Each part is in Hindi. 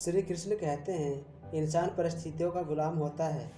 श्री कृष्ण कहते हैं, इंसान परिस्थितियों का गुलाम होता है।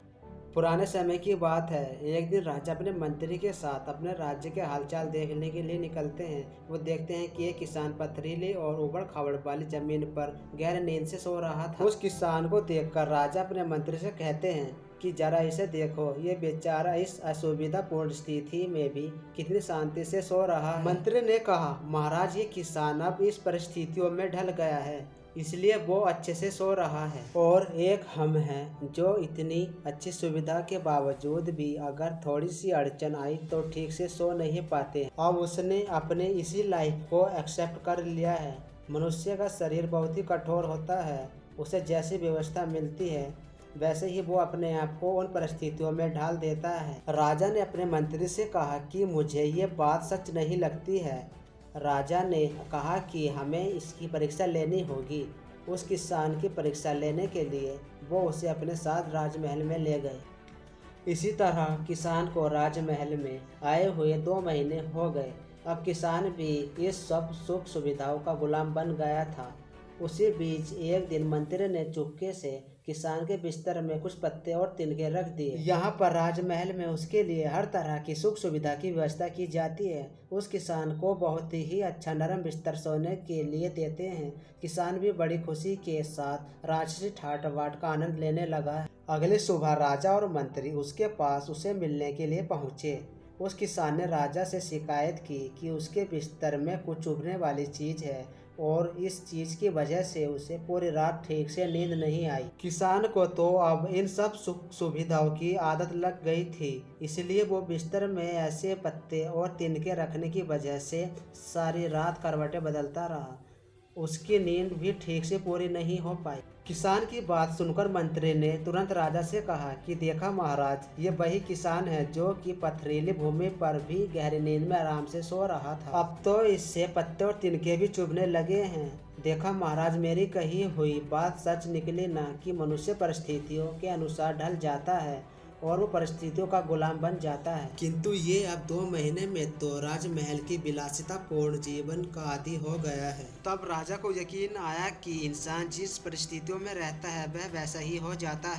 पुराने समय की बात है, एक दिन राजा अपने मंत्री के साथ अपने राज्य के हालचाल देखने के लिए निकलते हैं। वो देखते हैं कि एक किसान पथरीली और उबड़ खाबड़ वाली जमीन पर गहरी नींद से सो रहा था। उस किसान को देखकर राजा अपने मंत्री से कहते हैं कि जरा इसे देखो, ये बेचारा इस असुविधापूर्ण स्थिति में भी कितनी शांति से सो रहा है। मंत्री ने कहा, महाराज, ये किसान अब इस परिस्थितियों में ढल गया है, इसलिए वो अच्छे से सो रहा है। और एक हम हैं जो इतनी अच्छी सुविधा के बावजूद भी अगर थोड़ी सी अड़चन आई तो ठीक से सो नहीं पाते। अब उसने अपने इसी लाइफ को एक्सेप्ट कर लिया है। मनुष्य का शरीर बहुत ही कठोर होता है। उसे जैसी व्यवस्था मिलती है वैसे ही वो अपने आप को उन परिस्थितियों में ढाल देता है। राजा ने अपने मंत्री से कहा कि मुझे ये बात सच नहीं लगती है। राजा ने कहा कि हमें इसकी परीक्षा लेनी होगी। उस किसान की परीक्षा लेने के लिए वो उसे अपने साथ राजमहल में ले गए। इसी तरह किसान को राजमहल में आए हुए 2 महीने हो गए। अब किसान भी इस सब सुख सुविधाओं का गुलाम बन गया था। उसी बीच एक दिन मंत्री ने चुपके से किसान के बिस्तर में कुछ पत्ते और तिनके रख दिए। यहाँ पर राजमहल में उसके लिए हर तरह की सुख सुविधा की व्यवस्था की जाती है। उस किसान को बहुत ही अच्छा नरम बिस्तर सोने के लिए देते हैं। किसान भी बड़ी खुशी के साथ राजसी ठाट बाट का आनंद लेने लगा। अगली सुबह राजा और मंत्री उसके पास उसे मिलने के लिए पहुँचे। उस किसान ने राजा से शिकायत की कि उसके बिस्तर में कुछ चुभने वाली चीज़ है और इस चीज़ की वजह से उसे पूरी रात ठीक से नींद नहीं आई। किसान को तो अब इन सब सुख सुविधाओं की आदत लग गई थी, इसलिए वो बिस्तर में ऐसे पत्ते और तिनके रखने की वजह से सारी रात करवटें बदलता रहा। उसकी नींद भी ठीक से पूरी नहीं हो पाई। किसान की बात सुनकर मंत्री ने तुरंत राजा से कहा कि देखा महाराज, ये वही किसान है जो कि पथरीली भूमि पर भी गहरी नींद में आराम से सो रहा था। अब तो इससे पत्ते और तिनके भी चुभने लगे हैं। देखा महाराज, मेरी कही हुई बात सच निकली ना कि मनुष्य परिस्थितियों के अनुसार ढल जाता है और वो परिस्थितियों का गुलाम बन जाता है। किंतु ये अब 2 महीने में तो राजमहल की विलासितापूर्ण जीवन का आदी हो गया है। तब राजा को यकीन आया कि इंसान जिस परिस्थितियों में रहता है वह वैसा ही हो जाता है।